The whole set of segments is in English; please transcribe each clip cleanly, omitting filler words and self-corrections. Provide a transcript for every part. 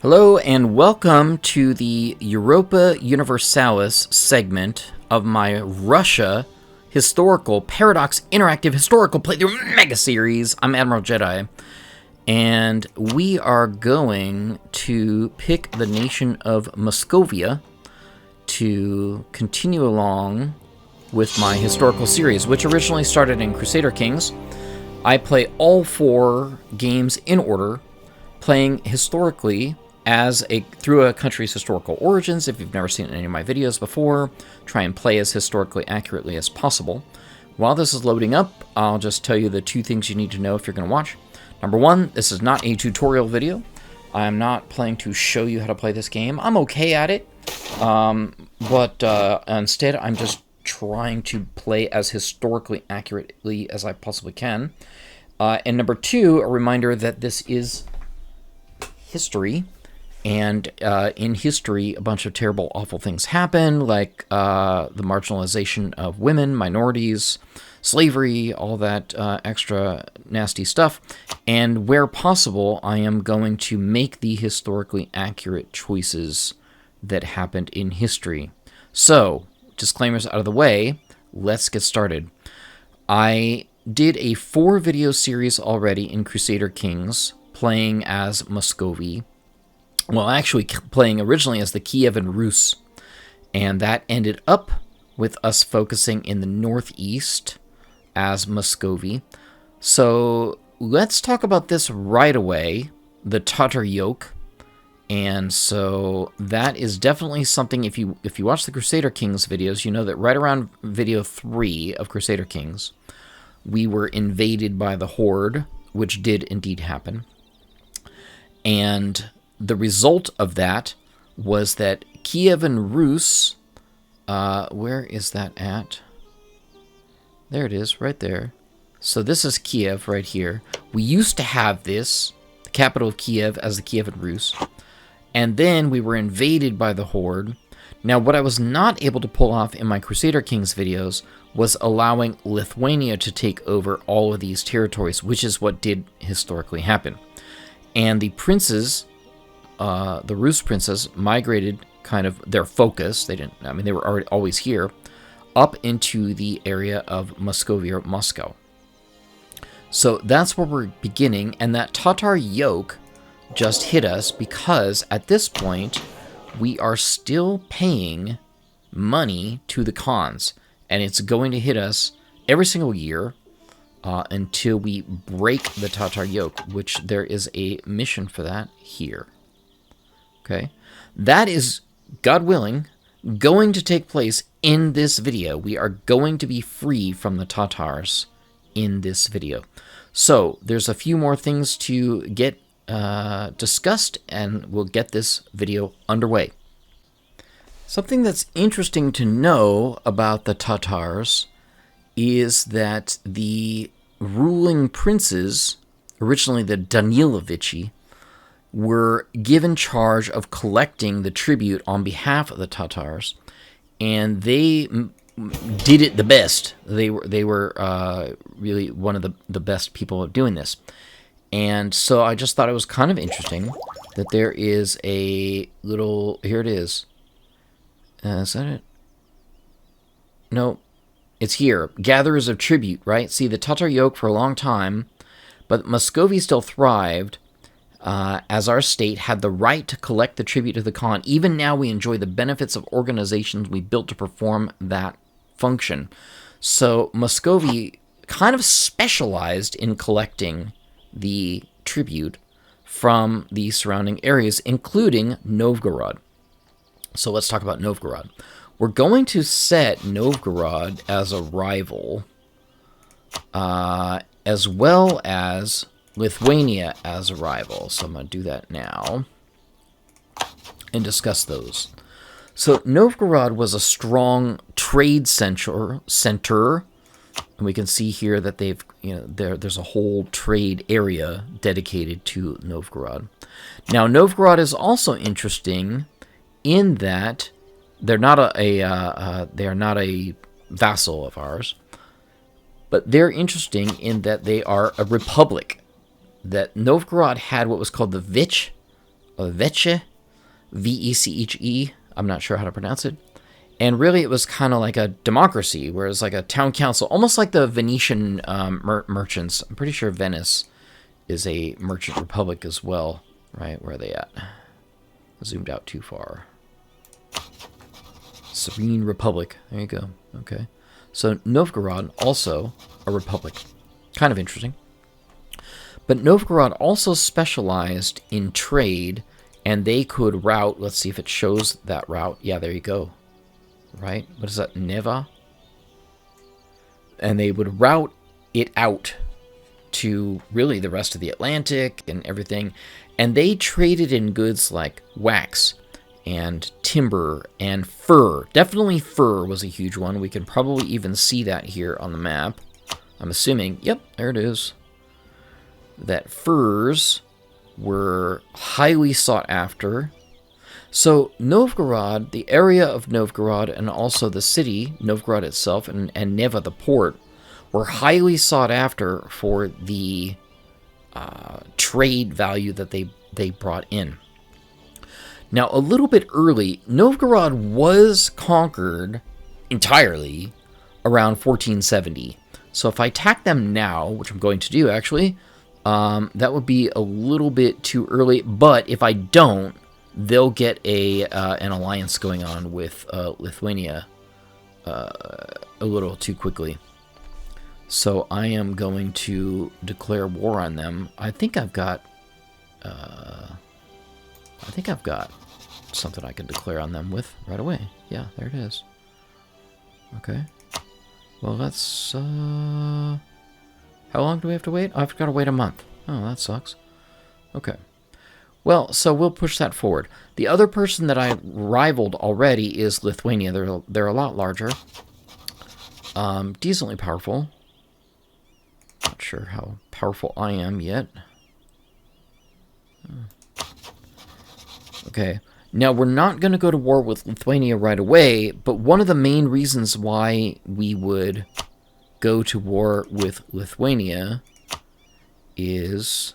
Hello and welcome to the Europa Universalis segment of my Russia Historical Paradox Interactive Historical Playthrough Mega Series. I'm Admiral Jedi, and we are going to pick the nation of Muscovia to continue along with my historical series, which originally started in Crusader Kings. I play all four games in order, playing historically through a country's historical origins. If you've never seen any of my videos before, try and play as historically accurately as possible. While this is loading up, I'll just tell you the two things you need to know if you're going to watch. Number one, this is not a tutorial video. I'm not planning to show you how to play this game. I'm okay at it, but instead I'm just trying to play as historically accurately as I possibly can. And number two, a reminder that this is history. And in history, a bunch of terrible, awful things happen, like the marginalization of women, minorities, slavery, all that extra nasty stuff. And where possible, I am going to make the historically accurate choices that happened in history. So, disclaimers out of the way, let's get started. I did a 4-video series already in Crusader Kings, playing as Muscovy. Well, actually playing originally as the Kievan Rus, and that ended up with us focusing in the northeast as Muscovy. So let's talk about this right away, the Tatar yoke. And so that is definitely something, if you watch the Crusader Kings videos, you know that right around video 3 of Crusader Kings, we were invaded by the horde, which did indeed happen. And the result of that was that Kievan Rus, where is that at? There it is, right there. So this is Kiev right here. We used to have this, the capital of Kiev, as the Kievan Rus. And then we were invaded by the horde. Now, what I was not able to pull off in my Crusader Kings videos was allowing Lithuania to take over all of these territories, which is what did historically happen. And the princes, the Rus princes, migrated kind of their focus. They were already always here, up into the area of Muscovy or Moscow. So that's where we're beginning, and that Tatar yoke just hit us because at this point we are still paying money to the Khans, and it's going to hit us every single year until we break the Tatar yoke, which there is a mission for that here. Okay, that is, God willing, going to take place in this video. We are going to be free from the Tatars in this video. So there's a few more things to get discussed, and we'll get this video underway. Something that's interesting to know about the Tatars is that the ruling princes, originally the Daniilovichi, were given charge of collecting the tribute on behalf of the Tatars, and they did it the best. They were really one of the best people at doing this. And so I just thought it was kind of interesting that there is a little, here it is. Is that it? No, it's here. Gatherers of tribute, right? See, the Tatar yoke for a long time, but Muscovy still thrived, as our state had the right to collect the tribute to the Khan. Even now we enjoy the benefits of organizations we built to perform that function. So Muscovy kind of specialized in collecting the tribute from the surrounding areas, including Novgorod. So let's talk about Novgorod. We're going to set Novgorod as a rival, as well as Lithuania as a rival. So I'm going to do that now and discuss those. So Novgorod was a strong trade center, and we can see here that they've, there's a whole trade area dedicated to Novgorod. Now, Novgorod is also interesting in that they're not they are not a vassal of ours, but they're interesting in that they are a republic. That Novgorod had what was called the Vich Veche, Veche. I'm not sure how to pronounce it. And really, it was kind of like a democracy, where it was like a town council, almost like the Venetian merchants. I'm pretty sure Venice is a merchant republic as well, right? Where are they at? Zoomed out too far. Serene Republic. There you go. Okay. So Novgorod, also a republic. Kind of interesting. But Novgorod also specialized in trade, and they could route. Let's see if it shows that route. Yeah, there you go. Right? What is that? Neva? And they would route it out to really the rest of the Atlantic and everything. And they traded in goods like wax and timber and fur. Definitely fur was a huge one. We can probably even see that here on the map. I'm assuming. Yep, there it is. That furs were highly sought after. So Novgorod, the area of Novgorod, and also the city, Novgorod itself, and Neva, the port, were highly sought after for the trade value that they brought in. Now, a little bit early, Novgorod was conquered entirely around 1470. So if I attack them now, which I'm going to do actually, that would be a little bit too early. But if I don't, they'll get an alliance going on with Lithuania a little too quickly. So I am going to declare war on them. I think I've got something I can declare on them with right away. Yeah, there it is. Okay. Well, that's how long do we have to wait? I've got to wait a month. Oh, that sucks. Okay. Well, so we'll push that forward. The other person that I rivaled already is Lithuania. They're a lot larger. Decently powerful. Not sure how powerful I am yet. Okay. Now, we're not going to go to war with Lithuania right away, but one of the main reasons why we would go to war with Lithuania is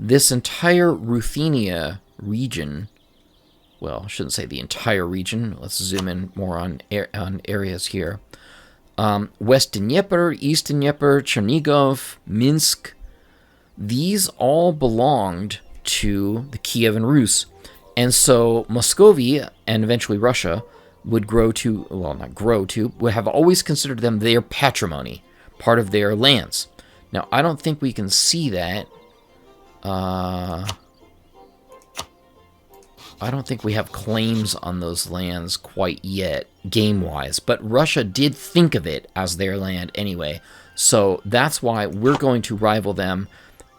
this entire Ruthenia region. Well, I shouldn't say the entire region. Let's zoom in more on areas here. West Dnieper, East Dnieper, Chernigov, Minsk. These all belonged to the Kievan Rus. And so Muscovy, and eventually Russia, would grow to, well, not grow to, would have always considered them their patrimony, part of their lands. Now, I don't think we can see that. I don't think we have claims on those lands quite yet, game-wise. But Russia did think of it as their land anyway. So that's why we're going to rival them.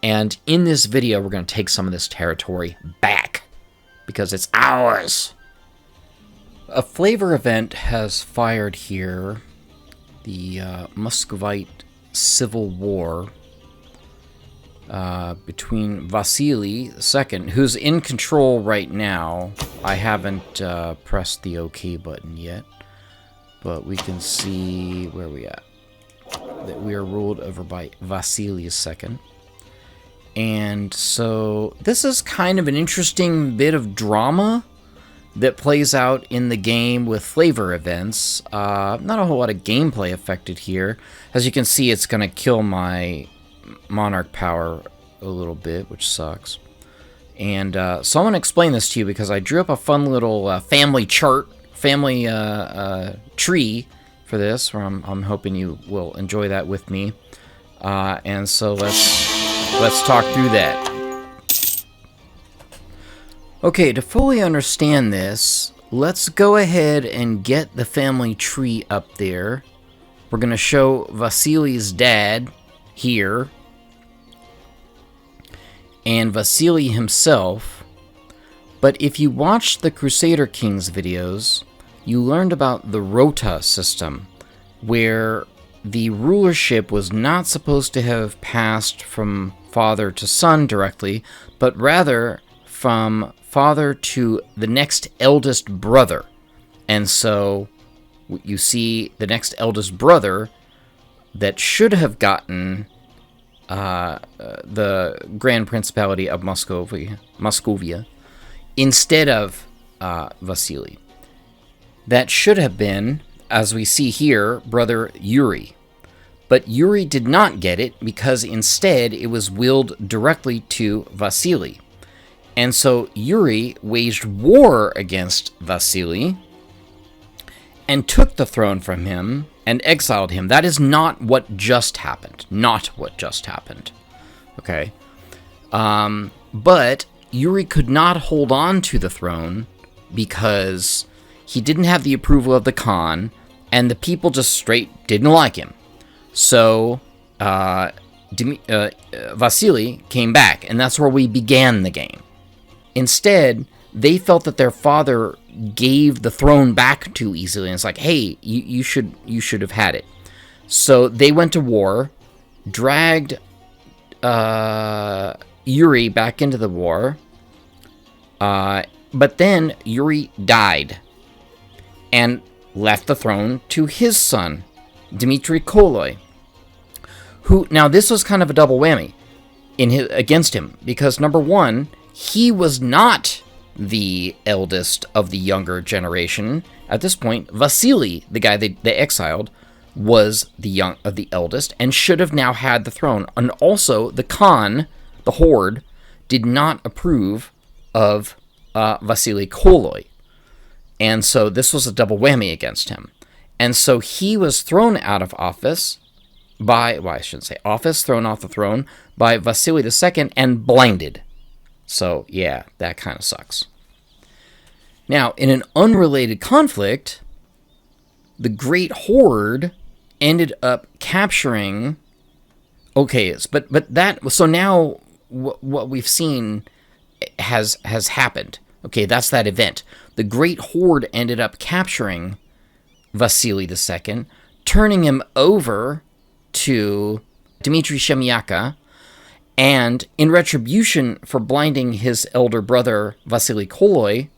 And in this video, we're going to take some of this territory back, because it's ours. A flavor event has fired here. The Muscovite Civil War between Vasily II, who's in control right now. I haven't pressed the OK button yet, but we can see where we at. That we are ruled over by Vasily II. And so this is kind of an interesting bit of drama that plays out in the game with flavor events. Not a whole lot of gameplay affected here. As you can see, it's going to kill my monarch power a little bit, which sucks. And so I'm going to explain this to you because I drew up a fun little family chart, family tree for this, where I'm hoping you will enjoy that with me. And so let's talk through that. Okay, to fully understand this, let's go ahead and get the family tree up there. We're going to show Vasily's dad here, and Vasily himself. But if you watched the Crusader Kings videos, you learned about the Rota system, where the rulership was not supposed to have passed from father to son directly, but rather from father to the next eldest brother. And so you see the next eldest brother that should have gotten the Grand Principality of Muscovia, instead of Vasily. That should have been, as we see here, brother Yuri. But Yuri did not get it because instead it was willed directly to Vasily. And so Yuri waged war against Vasily and took the throne from him and exiled him. That is not what just happened. Not what just happened. Okay? But Yuri could not hold on to the throne because he didn't have the approval of the Khan, and the people just straight didn't like him. So Vasily came back, and that's where we began the game. Instead, they felt that their father gave the throne back too easily, and it's like, hey, you should have had it. So they went to war, dragged Yuri back into the war, but then Yuri died and left the throne to his son, Dmitry Koloy, who, now this was kind of a double whammy against him, because number one, he was not the eldest of the younger generation. At this point, Vasily, the guy they exiled, was the eldest and should have now had the throne. And also, the Khan, the horde, did not approve of Vasily Koloy. And so this was a double whammy against him. And so he was thrown out of office by, well, I shouldn't say office, thrown off the throne by Vasily II and blinded. So, yeah, that kind of sucks. Now, in an unrelated conflict, the Great Horde ended up capturing... Okay, but that... So now what we've seen has happened. Okay, that's that event. The Great Horde ended up capturing Vasily II, turning him over to Dmitry Shemyaka, and in retribution for blinding his elder brother Vasily Koloy,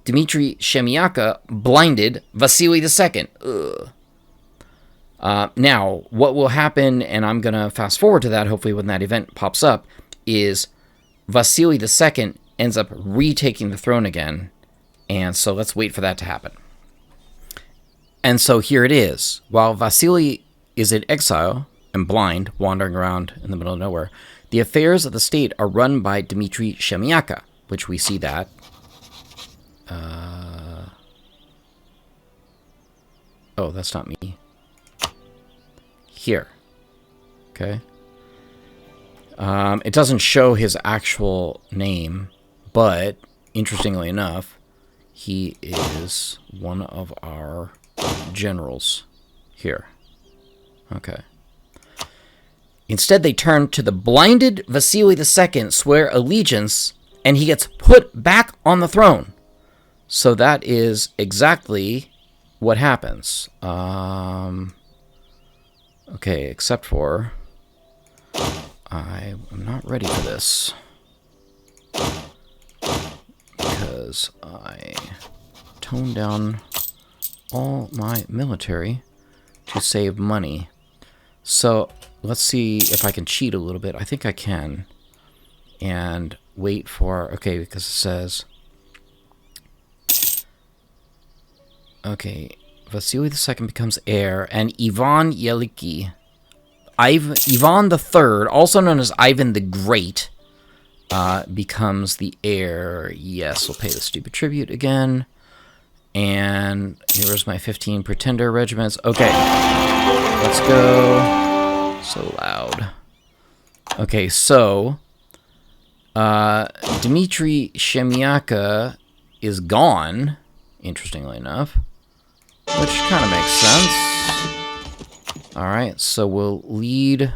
Dmitry Shemyaka blinded Vasily II. Now, what will happen, and I'm going to fast forward to that, hopefully when that event pops up, is Vasily II ends up retaking the throne again, and so let's wait for that to happen. And so here it is. While Vasily is in exile and blind, wandering around in the middle of nowhere, the affairs of the state are run by Dmitry Shemyaka, which we see that. Oh, that's not me. Here. Okay. It doesn't show his actual name, but interestingly enough, he is one of our generals here. Okay. Instead, they turn to the blinded Vasily II, swear allegiance, and he gets put back on the throne. So that is exactly what happens. Okay, except for... I'm not ready for this. Because I toned down all my military to save money. So let's see if I can cheat a little bit. I think I can. And wait for... Okay, because it says... Okay, Vasily II becomes heir, and Ivan Yeliki, Ivan III, also known as Ivan the Great, becomes the heir. Yes, we'll pay the stupid tribute again. And here's my 15 pretender regiments. Okay, let's go. So loud. Okay, so Dmitry Shemyaka is gone, interestingly enough, which kind of makes sense. Alright, so we'll lead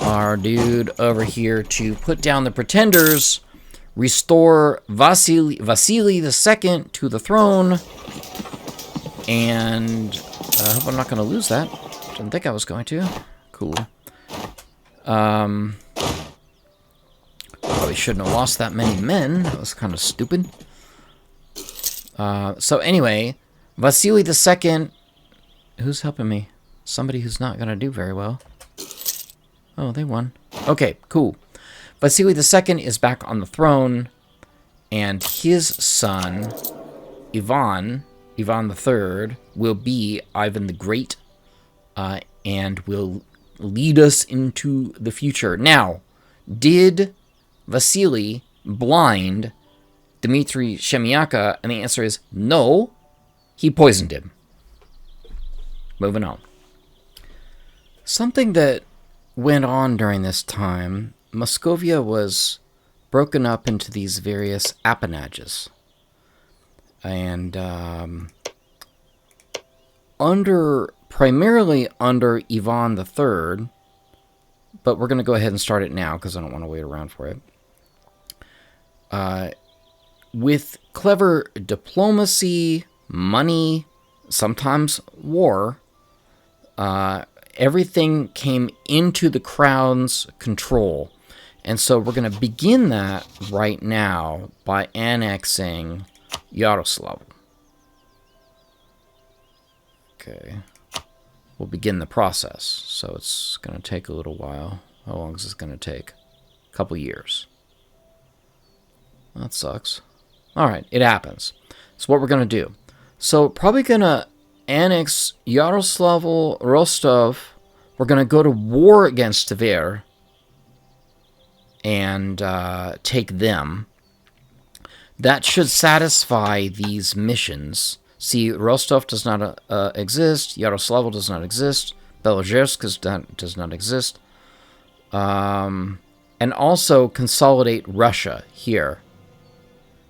our dude over here to put down the pretenders, restore Vasily II to the throne, and I hope I'm not going to lose that. Didn't think I was going to. Cool. Probably shouldn't have lost that many men. That was kind of stupid. So anyway, Vasily II... Who's helping me? Somebody who's not going to do very well. Oh, they won. Okay, cool. Vasily II is back on the throne, And his son, Ivan III, will be Ivan the Great, and will lead us into the future. Now, did Vasily blind Dmitry Shemyaka? And the answer is no. He poisoned him. Moving on. Something that went on during this time, Muscovia was broken up into these various appanages. And primarily under Ivan III, but we're going to go ahead and start it now because I don't want to wait around for it. With clever diplomacy, money, sometimes war, everything came into the crown's control. And so we're going to begin that right now by annexing Yaroslavl. Okay. We'll begin the process. So it's going to take a little while. How long is this going to take? A couple years. That sucks. Alright, it happens. So what we're going to do. So probably going to annex Yaroslavl, Rostov. We're going to go to war against Tver and take them. That should satisfy these missions. See, Rostov does not exist. Yaroslavl does not exist. Belozersk does not exist. And also consolidate Russia here.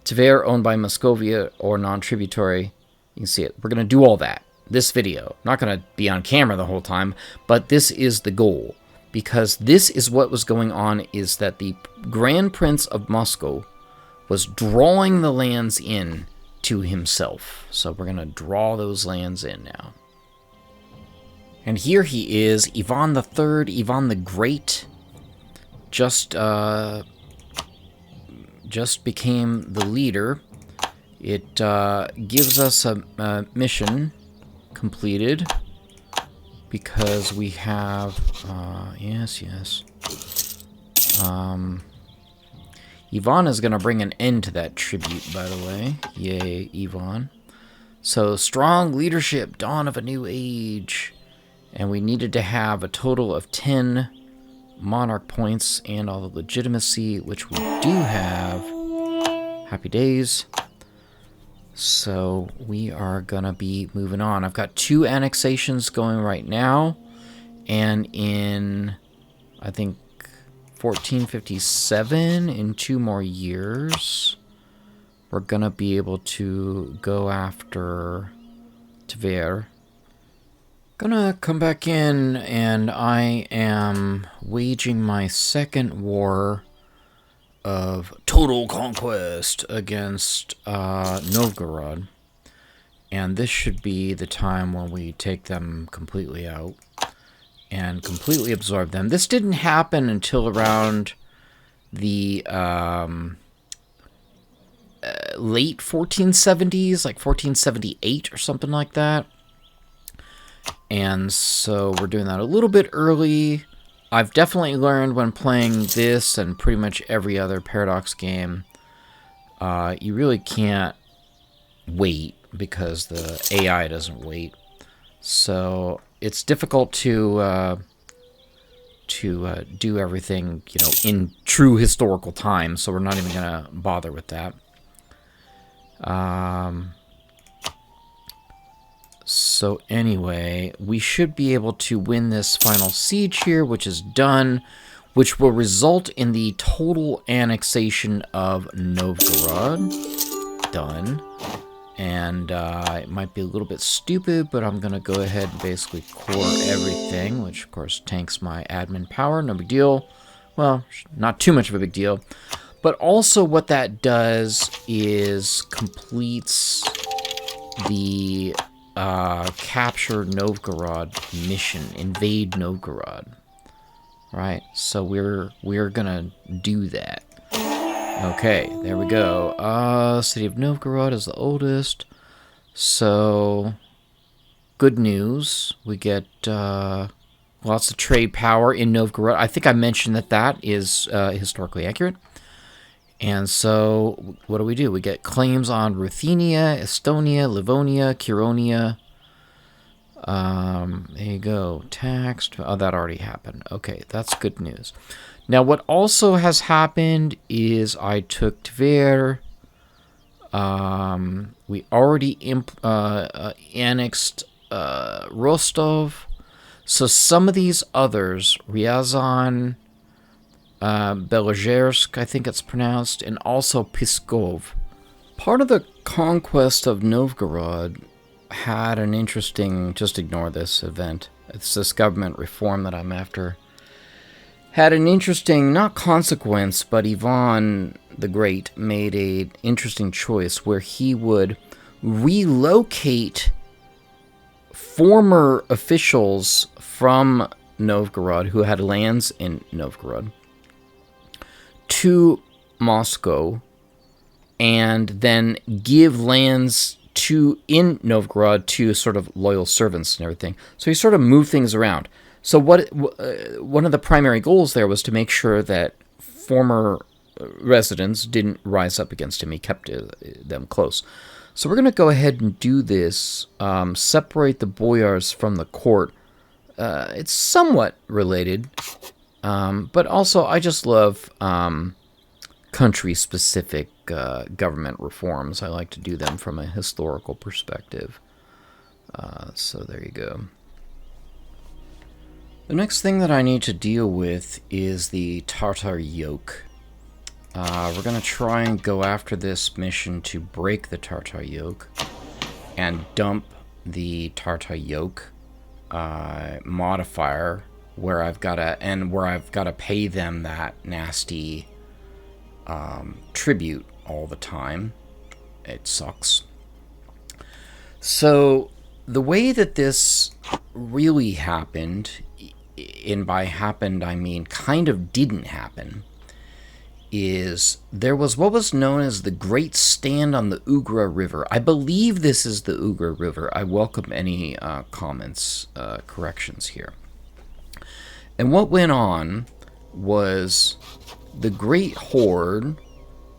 Tver owned by Muscovia or non-tributary. You can see it. We're going to do all that. This video. Not going to be on camera the whole time, but this is the goal. Because this is what was going on, is that the Grand Prince of Moscow was drawing the lands in to himself. So we're going to draw those lands in now. And here he is, Ivan III, Ivan the Great, just became the leader. It gives us a mission completed because we have, yes. Ivan is going to bring an end to that tribute, by the way. Yay, Ivan. So, strong leadership, dawn of a new age. And we needed to have a total of 10 monarch points and all the legitimacy, which we do have. Happy days. So, we are going to be moving on. I've got 2 annexations going right now. And in, I think, 1457, in 2 more years, we're going to be able to go after Tver. Gonna come back in, and I am waging my second war of total conquest against Novgorod. And this should be the time when we take them completely out and completely absorb them. This didn't happen until around the late 1470s, like 1478 or something like that. And so we're doing that a little bit early. I've definitely learned when playing this and pretty much every other Paradox game, you really can't wait because the AI doesn't wait. So it's difficult to do everything, you know, in true historical time. So we're not even going to bother with that. So anyway, we should be able to win this final siege here, which is done, which will result in the total annexation of Novgorod. Done. And it might be a little bit stupid, but I'm going to go ahead and basically core everything, which of course tanks my admin power. No big deal. Well, not too much of a big deal. But also what that does is completes the capture Novgorod mission, invade Novgorod. Right, so we're gonna do that. Okay, there we go. City of Novgorod is the oldest. So good news. We get lots of trade power in Novgorod. I think I mentioned that is historically accurate. And so what do? We get claims on Ruthenia, Estonia, Livonia, Curonia. There you go. Taxed. Oh, that already happened. Okay, that's good news. Now, what also has happened is I took Tver. We already annexed Rostov. So some of these others, Ryazan, Belozersk, I think it's pronounced, and also Pskov. Part of the conquest of Novgorod had an interesting, just ignore this event, it's this government reform that I'm after, had an interesting, not consequence, but Ivan the Great made an interesting choice where he would relocate former officials from Novgorod who had lands in Novgorod to Moscow, and then give lands in Novgorod to sort of loyal servants and everything. So he sort of moved things around. So one of the primary goals there was to make sure that former residents didn't rise up against him. He kept them close. So we're going to go ahead and do this, separate the boyars from the court. It's somewhat related, but also I just love country-specific government reforms. I like to do them from a historical perspective. So there you go. The next thing that I need to deal with is the Tatar yoke. We're going to try and go after this mission to break the Tatar yoke and dump the Tatar yoke modifier where I've got to pay them that nasty tribute all the time. It sucks. So the way that this really happened, and by happened I mean kind of didn't happen, is there was what was known as the Great Stand on the Ugra River. I believe this is the Ugra River. I welcome any comments, corrections here. And what went on was the Great Horde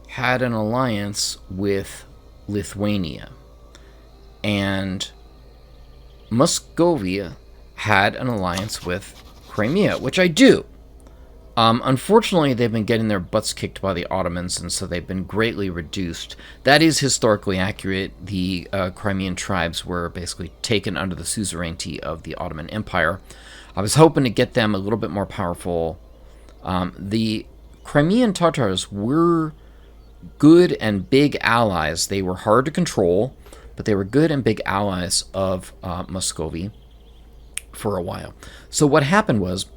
had an alliance with Lithuania, and Muscovy had an alliance with Crimea, which I do. Unfortunately, they've been getting their butts kicked by the Ottomans, and so they've been greatly reduced. That is historically accurate. The Crimean tribes were basically taken under the suzerainty of the Ottoman Empire. I was hoping to get them a little bit more powerful. The Crimean Tatars were good and big allies. They were hard to control, but they were good and big allies of Muscovy for a while. So what happened was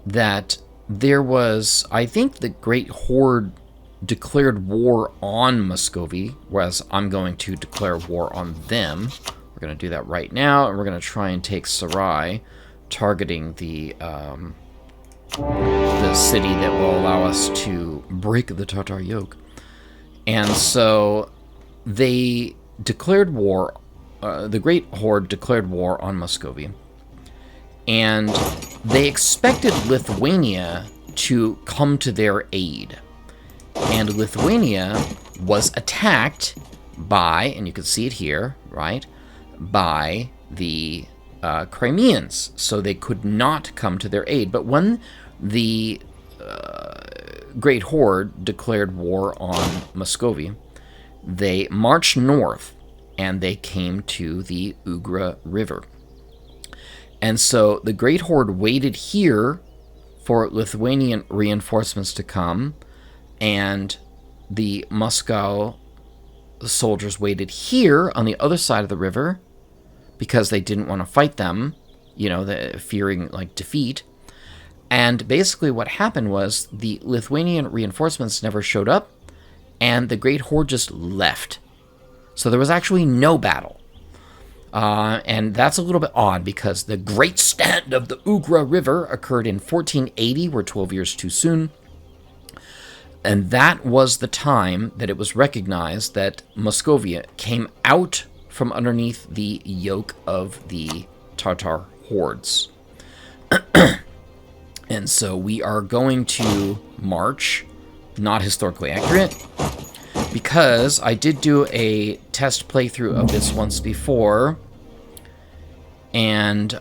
that there was, I think the Great Horde declared war on Muscovy, whereas I'm going to declare war on them. We're going to do that right now, and we're going to try and take Sarai, targeting the city that will allow us to break the Tatar yoke. And so they declared war, the Great Horde declared war on Muscovy, and they expected Lithuania to come to their aid. And Lithuania was attacked by, and you can see it here, right, by the Crimeans, so they could not come to their aid. But when the Great Horde declared war on Muscovy, they marched north, and they came to the Ugra River. And so the Great Horde waited here for Lithuanian reinforcements to come, and the Moscow soldiers waited here on the other side of the river because they didn't want to fight them, fearing like defeat. And basically what happened was the Lithuanian reinforcements never showed up, and the Great Horde just left. So there was actually no battle. And that's a little bit odd because the Great Stand of the Ugra River occurred in 1480. We're 12 years too soon. And that was the time that it was recognized that Muscovy came out from underneath the yoke of the Tatar hordes. And so we are going to march not historically accurate, because I did do a test playthrough of this once before, and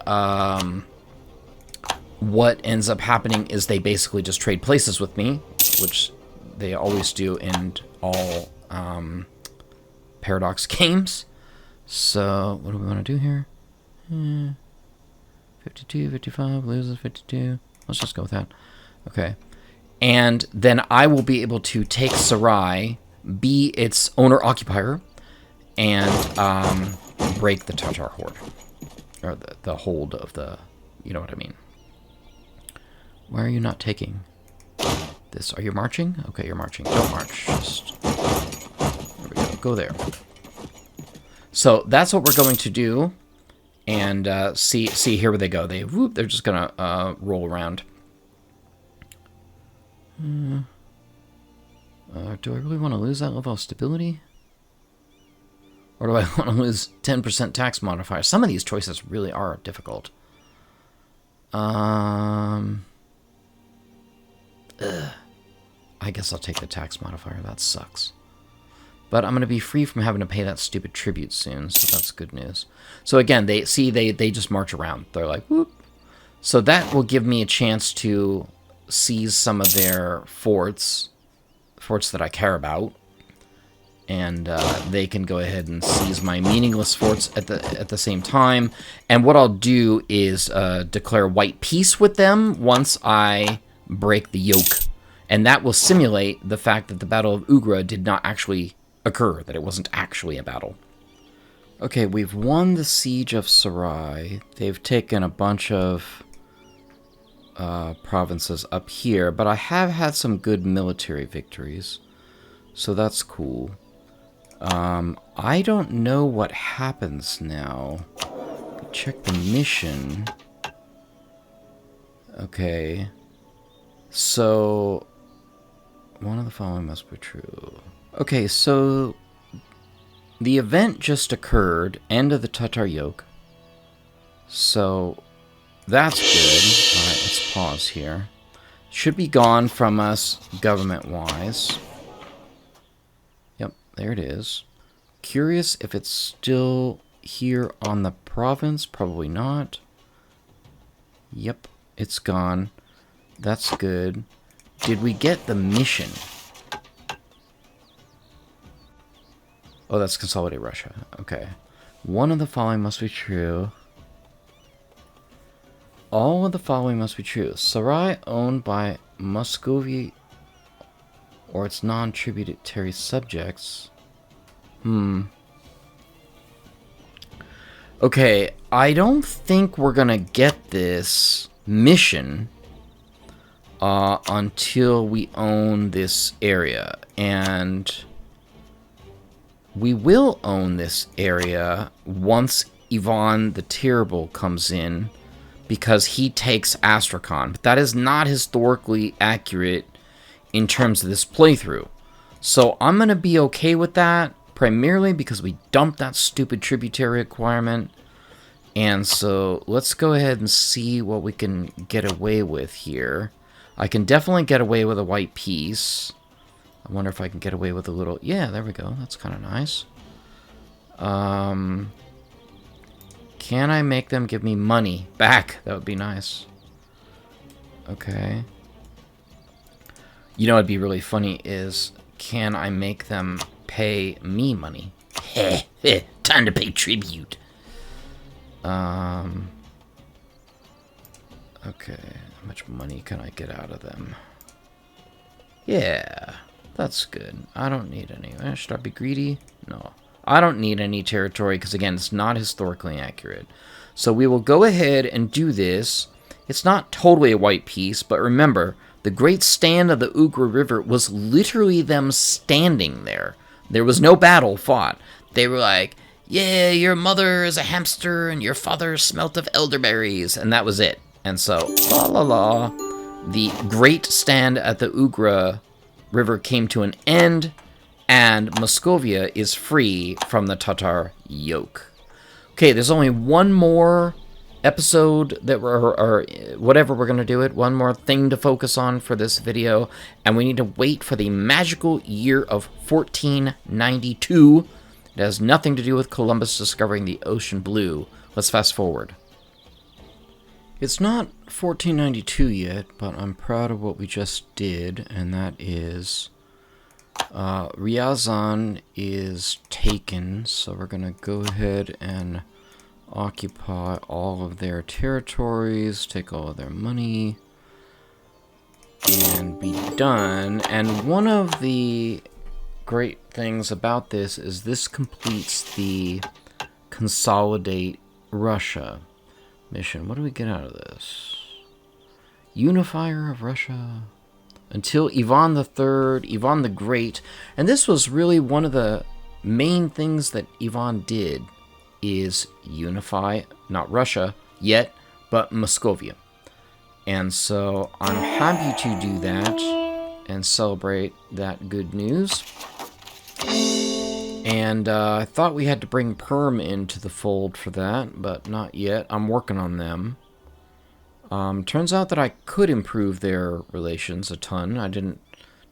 what ends up happening is they basically just trade places with me, which they always do in all Paradox games. So, what do we want to do here? 52, 55, loses 52. Let's just go with that. Okay. And then I will be able to take Sarai, be its owner-occupier, and break the Tatar horde. Or the hold of the... You know what I mean. Why are you not taking this? Are you marching? Okay, you're marching. Don't march. Just... There we go. Go there. So that's what we're going to do. And see here where they go. They're just going to roll around. Do I really want to lose that level of stability? Or do I want to lose 10% tax modifier? Some of these choices really are difficult. I guess I'll take the tax modifier. That sucks. But I'm going to be free from having to pay that stupid tribute soon, so that's good news. So again, they just march around. They're like, whoop. So that will give me a chance to seize some of their forts that I care about. And they can go ahead and seize my meaningless forts at the same time. And what I'll do is declare white peace with them once I break the yoke. And that will simulate the fact that the Battle of Ugra did not actually occur, that it wasn't actually a battle. Okay, we've won the Siege of Sarai. They've taken a bunch of provinces up here, but I have had some good military victories, so that's cool. I don't know what happens now. Check the mission. Okay. So, one of the following must be true. Okay, so the event just occurred, end of the Tatar yoke. So, that's good. Alright, let's pause here. Should be gone from us government-wise. Yep, there it is. Curious if it's still here on the province. Probably not. Yep, it's gone. That's good. Did we get the mission? Oh, that's Consolidate Russia. Okay. One of the following must be true. All of the following must be true. Sarai owned by Muscovy or its non-tributary subjects. Okay, I don't think we're gonna get this mission until we own this area. And we will own this area once Ivan the Terrible comes in, because he takes Astrakhan. But that is not historically accurate in terms of this playthrough. So I'm going to be okay with that, primarily because we dumped that stupid tributary requirement. And so let's go ahead and see what we can get away with here. I can definitely get away with a white piece. I wonder if I can get away with a little... Yeah, there we go. That's kind of nice. Can I make them give me money back? That would be nice. Okay. You know what'd be really funny is, can I make them pay me money? Time to pay tribute. Okay. How much money can I get out of them? Yeah. That's good. I don't need any. Should I be greedy? No. I don't need any territory because, again, it's not historically accurate. So we will go ahead and do this. It's not totally a white piece, but remember, the great stand of the Ugra River was literally them standing there. There was no battle fought. They were like, yeah, your mother is a hamster and your father smelt of elderberries. And that was it. And so, la la la, the great stand at the Ugra River came to an end, and Moscovia is free from the Tatar yoke. Okay, there's only one more episode that or whatever we're going to do it, one more thing to focus on for this video, and we need to wait for the magical year of 1492. It has nothing to do with Columbus discovering the ocean blue. Let's fast forward. It's not 1492 yet, but I'm proud of what we just did, and that is Ryazan is taken, so we're going to go ahead and occupy all of their territories, take all of their money, and be done. And one of the great things about this is this completes the Consolidate Russia mission. What do we get out of this? Unifier of Russia. Until Ivan III, Ivan the Great. And this was really one of the main things that Ivan did, is unify, not Russia yet, but Muscovy. And so I'm happy to do that and celebrate that good news. And I thought we had to bring Perm into the fold for that, but not yet. I'm working on them. Turns out that I could improve their relations a ton. I didn't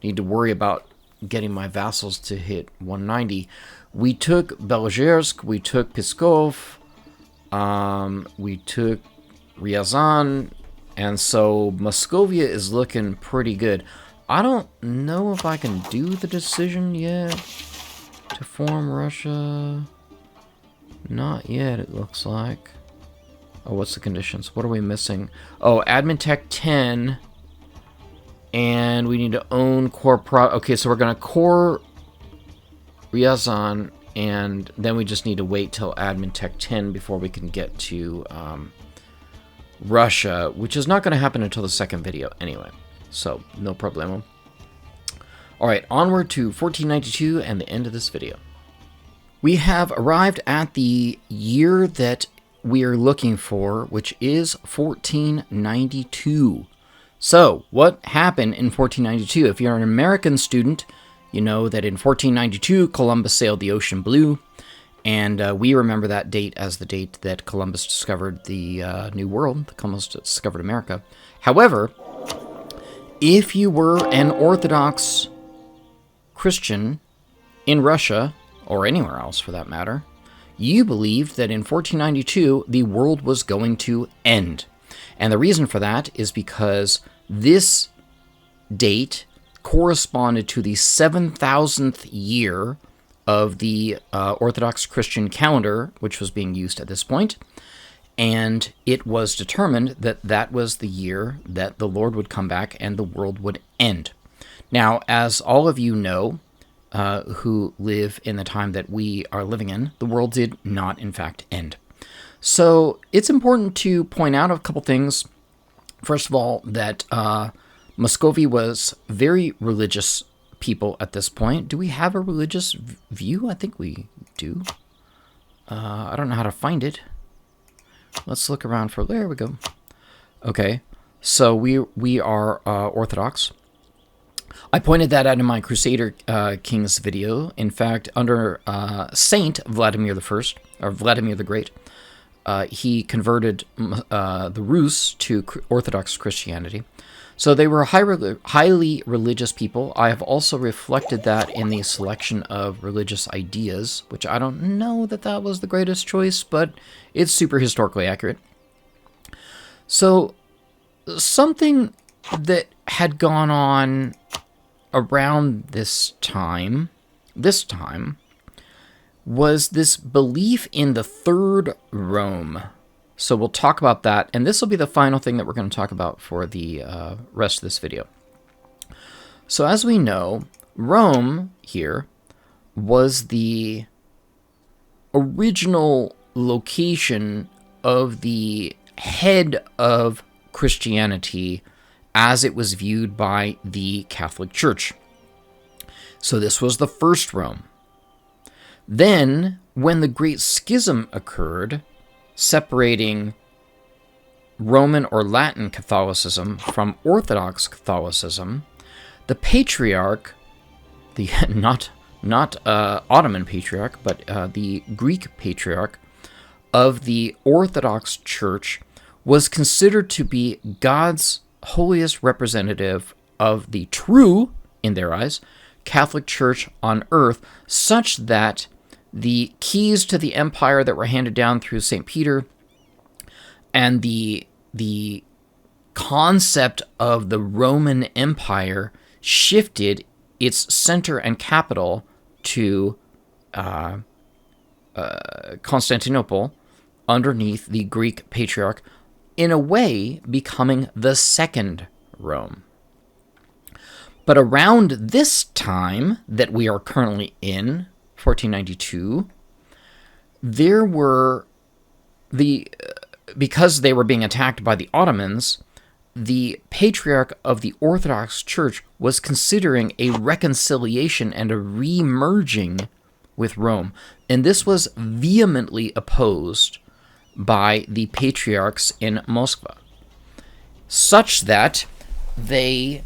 need to worry about getting my vassals to hit 190. We took Belzhersk, we took Pskov, we took Ryazan, and so Muscovy is looking pretty good. I don't know if I can do the decision yet to form Russia. Not yet, it looks like. Oh, what's the conditions? What are we missing? Oh, admin tech 10. And we need to own core okay, so we're going to core Ryazan, and then we just need to wait till admin tech 10 before we can get to Russia, which is not going to happen until the second video anyway. So, no problemo. Alright, onward to 1492 and the end of this video. We have arrived at the year that we are looking for, which is 1492. So, what happened in 1492? If you're an American student, you know that in 1492, Columbus sailed the ocean blue, and we remember that date as the date that Columbus discovered the New World, that Columbus discovered America. However, if you were an Orthodox Christian in Russia, or anywhere else for that matter, you believed that in 1492, the world was going to end. And the reason for that is because this date corresponded to the 7,000th year of the Orthodox Christian calendar, which was being used at this point. And it was determined that that was the year that the Lord would come back and the world would end. Now, as all of you know, who live in the time that we are living in, the world did not, in fact, end. So it's important to point out a couple things. First of all, that Muscovy was very religious people at this point. Do we have a religious view? I think we do. I don't know how to find it. Let's look around for... There we go. Okay, so we are Orthodox. I pointed that out in my Crusader Kings video. In fact, under Saint Vladimir I, or Vladimir the Great, he converted the Rus to Orthodox Christianity. So they were highly religious people. I have also reflected that in the selection of religious ideas, which I don't know that that was the greatest choice, but it's super historically accurate. So something that had gone on around this time, was this belief in the Third Rome. So we'll talk about that, and this will be the final thing that we're going to talk about for the rest of this video. So as we know, Rome here was the original location of the head of Christianity as it was viewed by the Catholic Church. So this was the first Rome. Then, when the Great Schism occurred, separating Roman or Latin Catholicism from Orthodox Catholicism, the Patriarch, the not Ottoman Patriarch, but the Greek Patriarch, of the Orthodox Church was considered to be God's holiest representative of the true, in their eyes, Catholic Church on earth, such that the keys to the empire that were handed down through St. Peter and the concept of the Roman Empire shifted its center and capital to Constantinople underneath the Greek Patriarch, in a way becoming the second Rome. But around this time that we are currently in, 1492, there were because they were being attacked by the Ottomans, the Patriarch of the Orthodox Church was considering a reconciliation and a re-merging with Rome. And this was vehemently opposed by the patriarchs in Moscow, such that they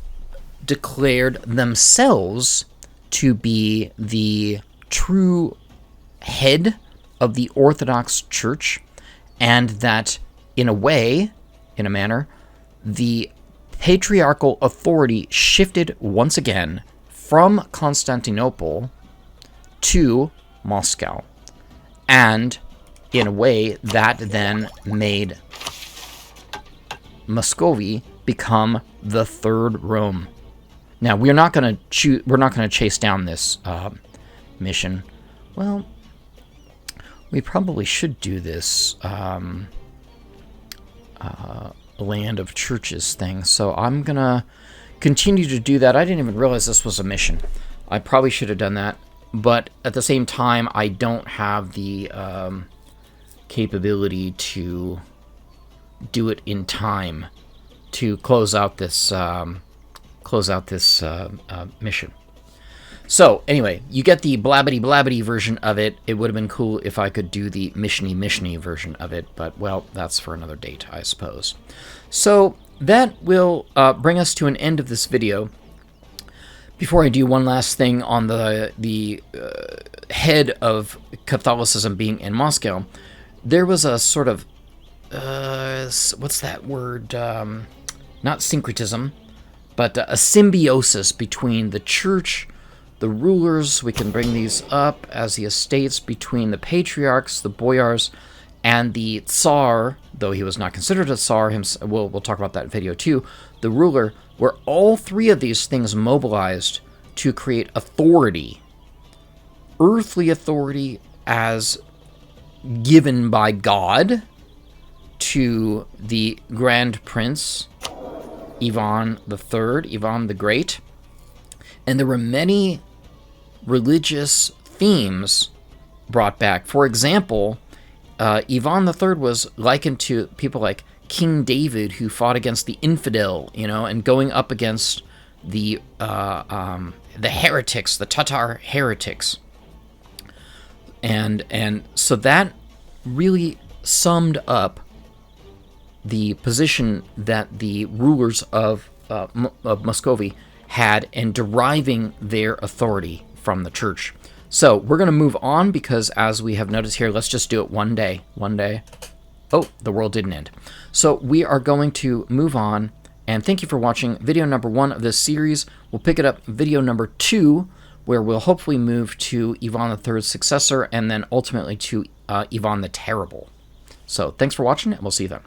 declared themselves to be the true head of the Orthodox Church, and that, in a way, in a manner, the patriarchal authority shifted once again from Constantinople to Moscow. And in a way, that then made Muscovy become the third Rome. Now, we're not going to chase down this mission. Well, we probably should do this land of churches thing. So I'm going to continue to do that. I didn't even realize this was a mission. I probably should have done that. But at the same time, I don't have the capability to do it in time to close out this mission. So anyway, you get the blabbity version of it. It would have been cool if I could do the missiony version of it, but well, that's for another date, I suppose. So that will bring us to an end of this video. Before I do one last thing on the head of Catholicism being in Moscow, there was a sort of what's that word? Not syncretism, but a symbiosis between the church, the rulers. We can bring these up as the estates between the patriarchs, the boyars, and the Tsar, though he was not considered a Tsar. We'll talk about that video too. The ruler, where all three of these things mobilized to create authority, earthly authority as given by God to the Grand Prince, Ivan III, Ivan the Great. And there were many religious themes brought back. For example, Ivan III was likened to people like King David, who fought against the infidel, and going up against the heretics, the Tatar heretics. And so that really summed up the position that the rulers of Muscovy had in deriving their authority from the church. So we're going to move on because, as we have noticed here, let's just do it one day. Oh, the world didn't end. So we are going to move on, and thank you for watching video number 1 of this series. We'll pick it up video number 2, where we'll hopefully move to Ivan III's successor, and then ultimately to Ivan the Terrible. So thanks for watching, and we'll see you then.